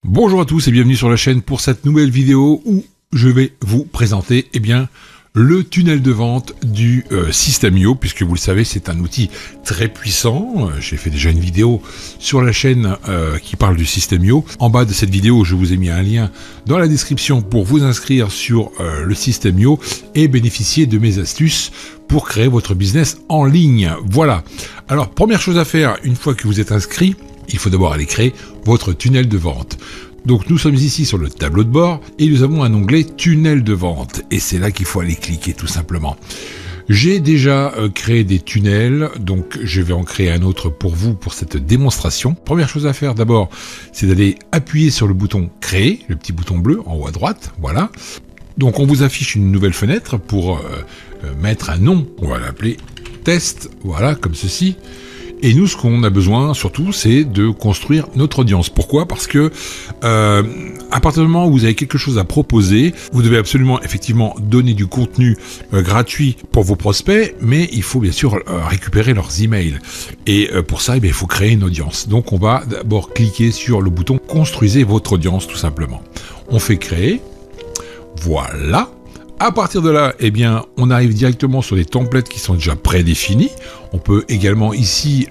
Bonjour à tous et bienvenue sur la chaîne pour cette nouvelle vidéo où je vais vous présenter le tunnel de vente du System.io, puisque vous le savez c'est un outil très puissant. J'ai fait déjà une vidéo sur la chaîne qui parle du System.io. En bas de cette vidéo je vous ai mis un lien dans la description pour vous inscrire sur le System.io et bénéficier de mes astuces pour créer votre business en ligne. Voilà. Alors première chose à faire une fois que vous êtes inscrit, il faut d'abord aller créer votre tunnel de vente. Donc nous sommes ici sur le tableau de bord et nous avons un onglet tunnel de vente et c'est là qu'il faut aller cliquer tout simplement. J'ai déjà créé des tunnels, donc je vais en créer un autre pour vous pour cette démonstration. Première chose à faire d'abord, c'est d'aller appuyer sur le bouton créer, le petit bouton bleu en haut à droite, voilà. Donc on vous affiche une nouvelle fenêtre pour mettre un nom, on va l'appeler test, voilà, comme ceci. Et nous, ce qu'on a besoin, surtout, c'est de construire notre audience. Pourquoi ? Parce que à partir du moment où vous avez quelque chose à proposer, vous devez absolument, effectivement, donner du contenu gratuit pour vos prospects, mais il faut bien sûr récupérer leurs emails. Et pour ça, il faut créer une audience. Donc, on va d'abord cliquer sur le bouton « Construisez votre audience », tout simplement. On fait « Créer ». Voilà. À partir de là, on arrive directement sur des templates qui sont déjà prédéfinis. On peut également ici,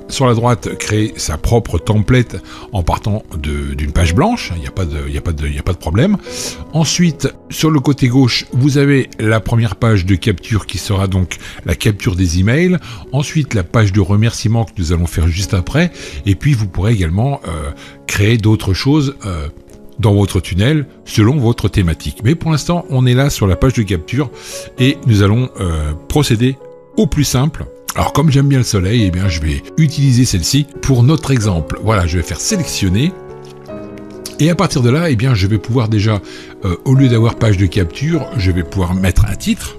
sur la droite, créer sa propre template en partant d'une page blanche. Il n'y a pas de problème. Ensuite, sur le côté gauche, vous avez la première page de capture qui sera donc la capture des emails. Ensuite, la page de remerciement que nous allons faire juste après. Et puis, vous pourrez également créer d'autres choses dans votre tunnel selon votre thématique. Mais pour l'instant, on est là sur la page de capture et nous allons procéder au plus simple. Alors comme j'aime bien le soleil, je vais utiliser celle-ci pour notre exemple. Voilà, je vais faire sélectionner. Et à partir de là, je vais pouvoir déjà, au lieu d'avoir page de capture, je vais pouvoir mettre un titre.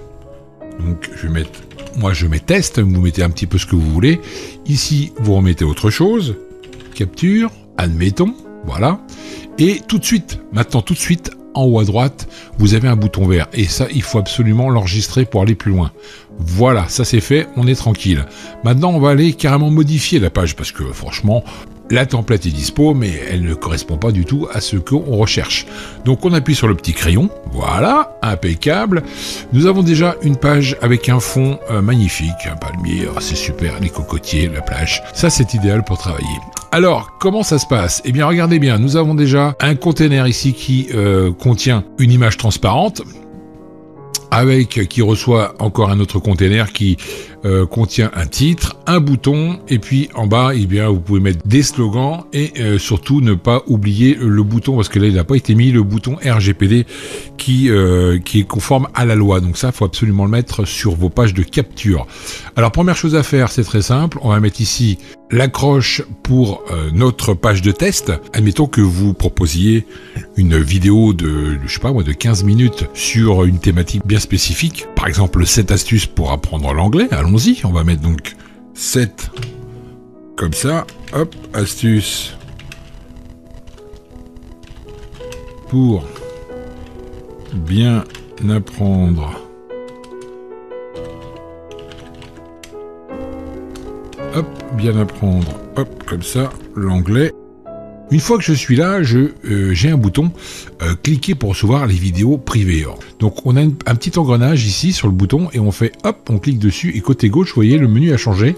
Donc je mets test, vous mettez un petit peu ce que vous voulez. Ici, vous remettez autre chose. Capture, admettons, voilà. Et tout de suite, en haut à droite, vous avez un bouton vert. Et ça, il faut absolument l'enregistrer pour aller plus loin. Voilà, ça c'est fait, on est tranquille. Maintenant, on va aller carrément modifier la page parce que franchement, la template est dispo, mais elle ne correspond pas du tout à ce qu'on recherche. Donc on appuie sur le petit crayon, voilà, impeccable. Nous avons déjà une page avec un fond magnifique, un palmier, c'est super, les cocotiers, la plage. Ça c'est idéal pour travailler. Alors, comment ça se passe ? Regardez bien, nous avons déjà un container ici qui contient une image transparente, qui reçoit encore un autre container qui contient un titre, un bouton, et puis en bas, vous pouvez mettre des slogans et surtout ne pas oublier le bouton, parce que là, il n'a pas été mis, le bouton RGPD qui est conforme à la loi. Donc ça, il faut absolument le mettre sur vos pages de capture. Alors, première chose à faire, c'est très simple. On va mettre ici l'accroche pour notre page de test. Admettons que vous proposiez une vidéo de 15 minutes sur une thématique bien spécifique. Par exemple, 7 astuces pour apprendre l'anglais. Allons-y, on va mettre donc 7 comme ça. Hop, astuces pour bien apprendre. Hop, bien apprendre, hop, comme ça, l'anglais. Une fois que je suis là, j'ai un bouton cliquer pour recevoir les vidéos privées. Donc on a un petit engrenage ici sur le bouton et on fait hop, on clique dessus et côté gauche, vous voyez, le menu a changé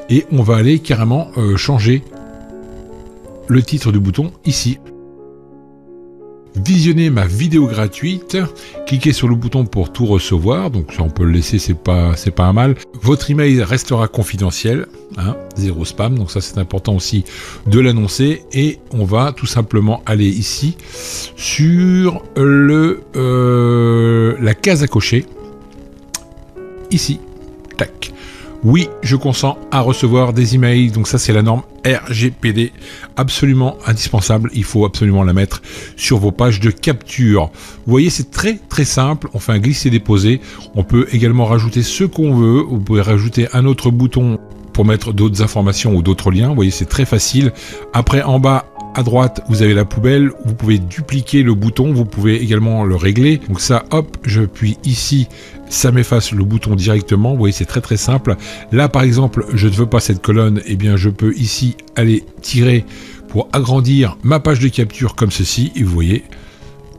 et on va aller carrément changer le titre du bouton ici. Visionner ma vidéo gratuite, cliquez sur le bouton pour tout recevoir, donc ça on peut le laisser, c'est pas un mal. Votre email restera confidentiel, zéro spam, donc ça c'est important aussi de l'annoncer. Et on va tout simplement aller ici sur la case à cocher, ici, tac. Oui, je consens à recevoir des emails, donc ça c'est la norme RGPD, absolument indispensable, il faut absolument la mettre sur vos pages de capture. Vous voyez, c'est très très simple, on fait un glisser-déposer, on peut également rajouter ce qu'on veut, vous pouvez rajouter un autre bouton pour mettre d'autres informations ou d'autres liens, vous voyez, c'est très facile. Après, en bas, à droite, vous avez la poubelle, vous pouvez dupliquer le bouton, vous pouvez également le régler. Donc ça, hop, j'appuie ici, ça m'efface le bouton directement. Vous voyez, c'est très très simple. Là, par exemple, je ne veux pas cette colonne, eh bien, je peux ici aller tirer pour agrandir ma page de capture comme ceci, et vous voyez,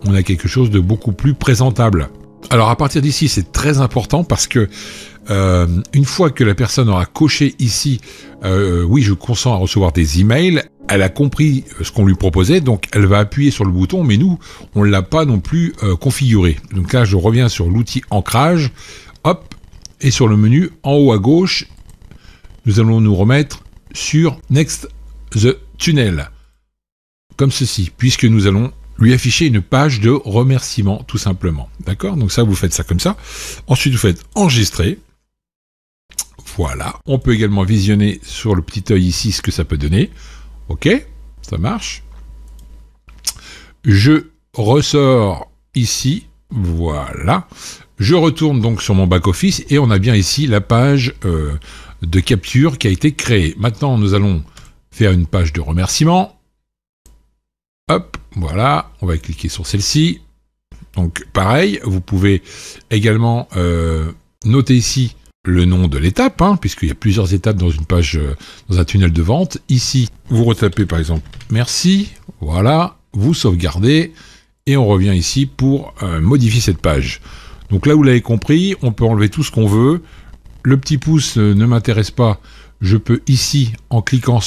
on a quelque chose de beaucoup plus présentable. Alors à partir d'ici, c'est très important parce que une fois que la personne aura coché ici, oui, je consens à recevoir des emails, elle a compris ce qu'on lui proposait, donc elle va appuyer sur le bouton, mais nous, on ne l'a pas non plus configuré. Donc là, je reviens sur l'outil ancrage, hop, et sur le menu en haut à gauche, nous allons nous remettre sur Next the Tunnel, comme ceci, puisque nous allons lui afficher une page de remerciement, tout simplement. D'accord? Donc ça, vous faites ça comme ça. Ensuite, vous faites enregistrer. Voilà. On peut également visionner sur le petit œil ici ce que ça peut donner. Ok, ça marche. Je ressors ici. Voilà. Je retourne donc sur mon back-office et on a bien ici la page de capture qui a été créée. Maintenant, nous allons faire une page de remerciement. Hop, voilà, on va cliquer sur celle-ci. Donc pareil, vous pouvez également noter ici le nom de l'étape, hein, puisqu'il y a plusieurs étapes dans une page, dans un tunnel de vente. Ici, vous retapez par exemple « Merci », voilà, vous sauvegardez, et on revient ici pour modifier cette page. Donc là, vous l'avez compris, on peut enlever tout ce qu'on veut. Le petit pouce ne m'intéresse pas, je peux ici, en cliquant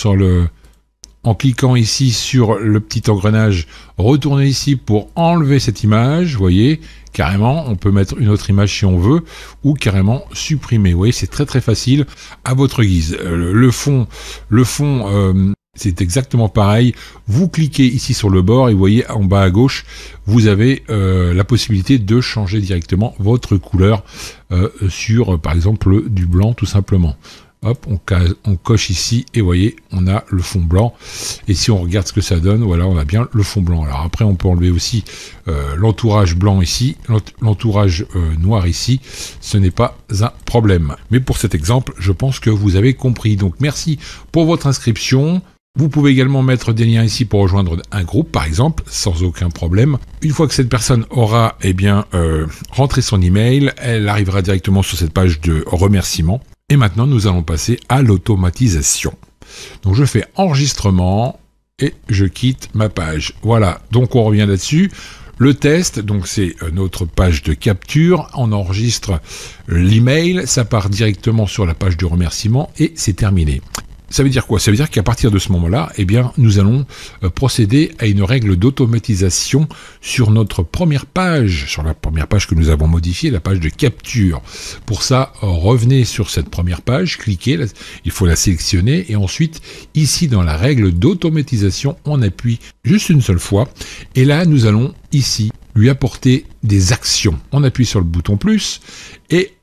ici sur le petit engrenage, retourner ici pour enlever cette image, vous voyez, carrément, on peut mettre une autre image si on veut, ou carrément supprimer, vous voyez, c'est très très facile, à votre guise. Le fond, c'est exactement pareil, vous cliquez ici sur le bord, et vous voyez, en bas à gauche, vous avez la possibilité de changer directement votre couleur sur, par exemple, du blanc, tout simplement. Hop, on coche ici et vous voyez, on a le fond blanc. Et si on regarde ce que ça donne, voilà, on a bien le fond blanc. Alors après, on peut enlever aussi l'entourage blanc ici, l'entourage noir ici. Ce n'est pas un problème. Mais pour cet exemple, je pense que vous avez compris. Donc merci pour votre inscription. Vous pouvez également mettre des liens ici pour rejoindre un groupe, par exemple, sans aucun problème. Une fois que cette personne aura rentré son email, elle arrivera directement sur cette page de remerciement. Et maintenant, nous allons passer à l'automatisation. Donc, je fais enregistrement et je quitte ma page. Voilà, donc on revient là-dessus. Le test, donc c'est notre page de capture. On enregistre l'email, ça part directement sur la page de remerciement et c'est terminé. Ça veut dire quoi? Ça veut dire qu'à partir de ce moment-là, eh bien, nous allons procéder à une règle d'automatisation sur notre première page, sur la première page que nous avons modifiée, la page de capture. Pour ça, revenez sur cette première page, cliquez, il faut la sélectionner et ensuite, ici dans la règle d'automatisation, on appuie juste une seule fois et là, nous allons ici lui apporter des actions. On appuie sur le bouton plus et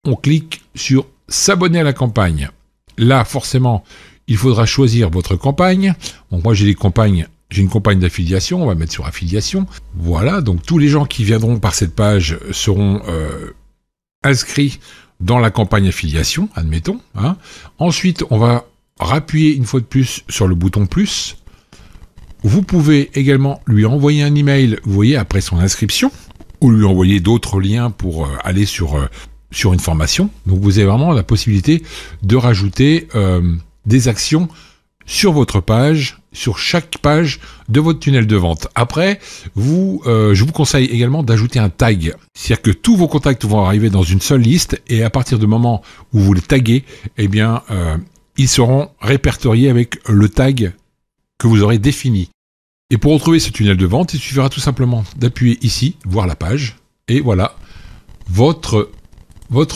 on clique sur s'abonner à la campagne. Là, forcément, il faudra choisir votre campagne. Bon, moi, j'ai une campagne d'affiliation. On va mettre sur affiliation. Voilà. Donc, tous les gens qui viendront par cette page seront inscrits dans la campagne affiliation, admettons. Hein. Ensuite, on va rappuyer une fois de plus sur le bouton plus. Vous pouvez également lui envoyer un email, vous voyez, après son inscription, ou lui envoyer d'autres liens pour aller sur une formation. Donc vous avez vraiment la possibilité de rajouter des actions sur votre page, sur chaque page de votre tunnel de vente. Après, je vous conseille également d'ajouter un tag. C'est-à-dire que tous vos contacts vont arriver dans une seule liste et à partir du moment où vous les taguez, eh bien, ils seront répertoriés avec le tag que vous aurez défini. Et pour retrouver ce tunnel de vente, il suffira tout simplement d'appuyer ici, voir la page, et voilà, votre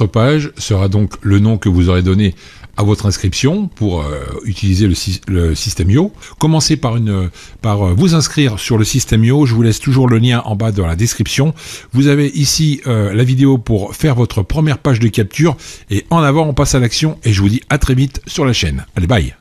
page sera donc le nom que vous aurez donné à votre inscription pour utiliser le System.io. Commencez par vous inscrire sur le System.io. Je vous laisse toujours le lien en bas dans la description. Vous avez ici la vidéo pour faire votre première page de capture. Et en avant, on passe à l'action. Et je vous dis à très vite sur la chaîne. Allez, bye!